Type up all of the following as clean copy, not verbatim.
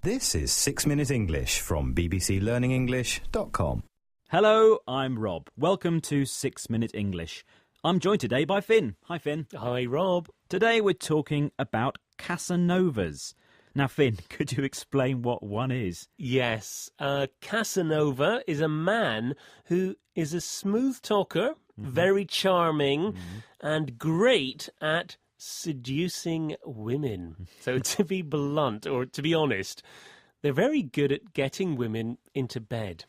This is 6 Minute English from bbclearningenglish.com. Hello, I'm Rob. Welcome to 6 Minute English. I'm joined today by Finn. Hi, Finn. Hi, Rob. Today we're talking about Casanovas. Now, Finn, could you explain what one is? Yes, Casanova is a man who is a smooth talker, very charming, and great at seducing women. So to be blunt, or to be honest, they're very good at getting women into bed.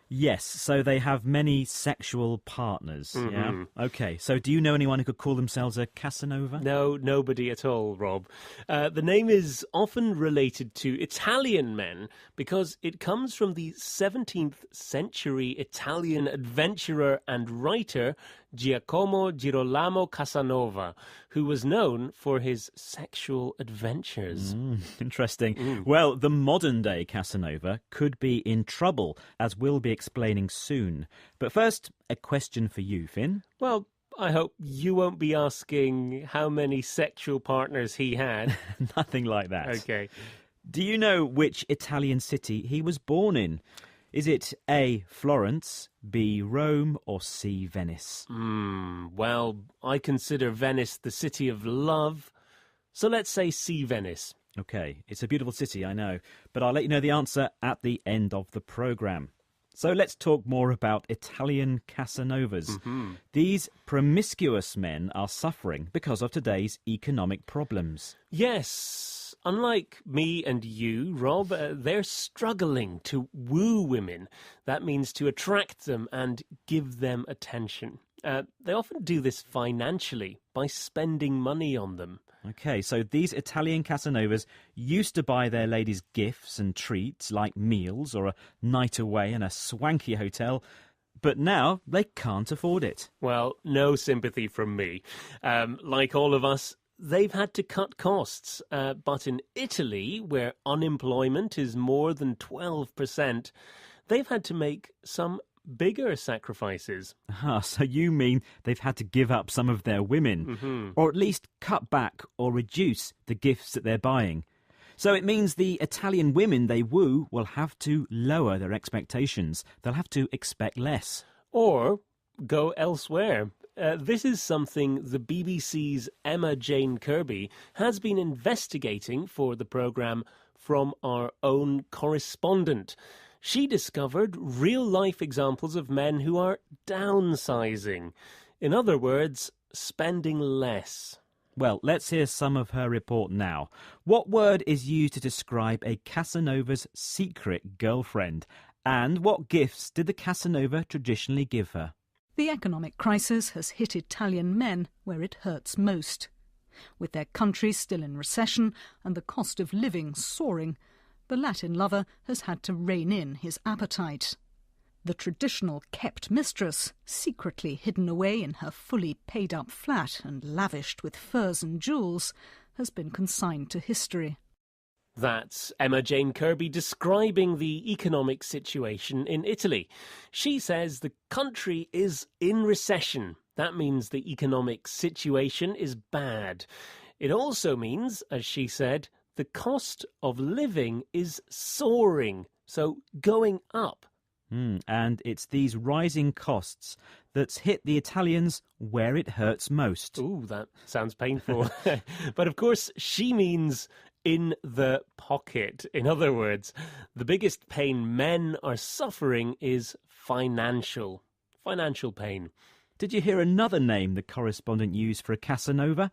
Yes, so they have many sexual partners, yeah? Okay, so do you know anyone who could call themselves a Casanova? No, nobody at all, Rob. The name is often related to Italian men because it comes from the 17th century Italian adventurer and writer Giacomo Girolamo Casanova, who was known for his sexual adventures. Interesting. Well, the modern-day Casanova could be in trouble, as we'll be explaining soon. But first, a question for you, Finn. Well, I hope you won't be asking how many sexual partners he had. Nothing like that. Okay. Do you know which Italian city he was born in? Is it A, Florence, B, Rome, or C, Venice? Well, I consider Venice the city of love, so let's say C, Venice. OK, it's a beautiful city, I know, but I'll let you know the answer at the end of the programme. So let's talk more about Italian Casanovas. These promiscuous men are suffering because of today's economic problems. Yes, unlike me and you, Rob, they're struggling to woo women. That means to attract them and give them attention. They often do this financially by spending money on them. OK, so these Italian Casanovas used to buy their ladies gifts and treats like meals or a night away in a swanky hotel, but now they can't afford it. Well, no sympathy from me. Like all of us, they've had to cut costs. But in Italy, where unemployment is more than 12%, they've had to make some bigger sacrifices. So you mean they've had to give up some of their women, or at least cut back or reduce the gifts that they're buying. So it means the Italian women they woo will have to lower their expectations. They'll have to expect less. Or go elsewhere. This is something the BBC's Emma Jane Kirby has been investigating for the programme From Our Own Correspondent. She discovered real-life examples of men who are downsizing. In other words, spending less. Well, let's hear some of her report now. What word is used to describe a Casanova's secret girlfriend? And what gifts did the Casanova traditionally give her? The economic crisis has hit Italian men where it hurts most. With their country still in recession and the cost of living soaring, the Latin lover has had to rein in his appetite. The traditional kept mistress, secretly hidden away in her fully paid-up flat and lavished with furs and jewels, has been consigned to history. That's Emma Jane Kirby describing the economic situation in Italy. She says the country is in recession. That means the economic situation is bad. It also means, as she said, the cost of living is soaring, so going up. And it's these rising costs that's hit the Italians where it hurts most. Ooh, that sounds painful. But of course, she means in the pocket. In other words, the biggest pain men are suffering is financial pain. Did you hear another name the correspondent used for a Casanova?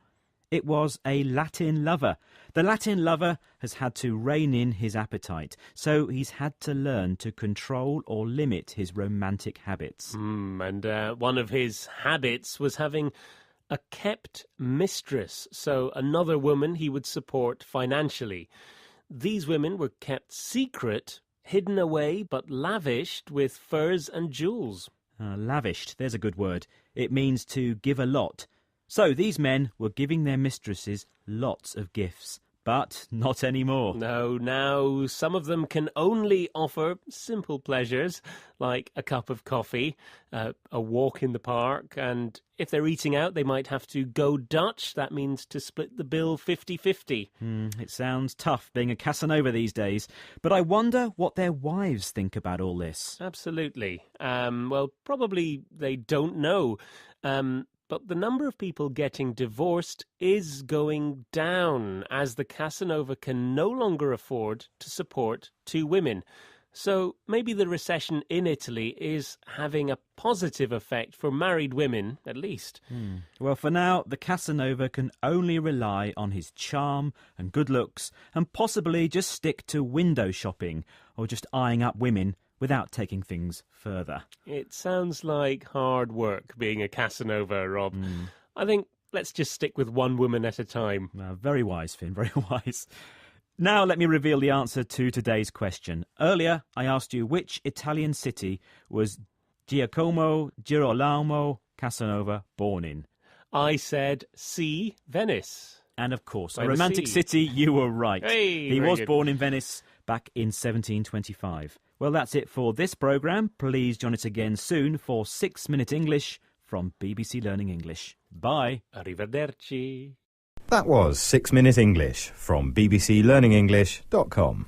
It was a Latin lover. The Latin lover has had to rein in his appetite, so he's had to learn to control or limit his romantic habits. And one of his habits was having a kept mistress, so another woman he would support financially. These women were kept secret, hidden away, but lavished with furs and jewels. Lavished, there's a good word. It means to give a lot. So these men were giving their mistresses lots of gifts, But not anymore. No, now some of them can only offer simple pleasures like a cup of coffee, a walk in the park, and if they're eating out, they might have to go Dutch. That means to split the bill 50-50. It sounds tough being a Casanova these days, but I wonder what their wives think about all this. Absolutely. Well, probably they don't know. But the number of people getting divorced is going down as the Casanova can no longer afford to support two women. So maybe the recession in Italy is having a positive effect for married women, at least. Well, for now, the Casanova can only rely on his charm and good looks and possibly just stick to window shopping or just eyeing up women without taking things further. It sounds like hard work being a Casanova, Rob. I think let's just stick with one woman at a time. Very wise, Finn, very wise. Now let me reveal the answer to today's question. Earlier, I asked you which Italian city was Giacomo Girolamo Casanova born in. I said C, Venice. And of course, By a the romantic sea. city, you were right. Hey, he very was good. born in Venice back in 1725. Well, that's it for this programme. Please join us again soon for 6 Minute English from BBC Learning English. Bye. Arrivederci. That was 6 Minute English from bbclearningenglish.com.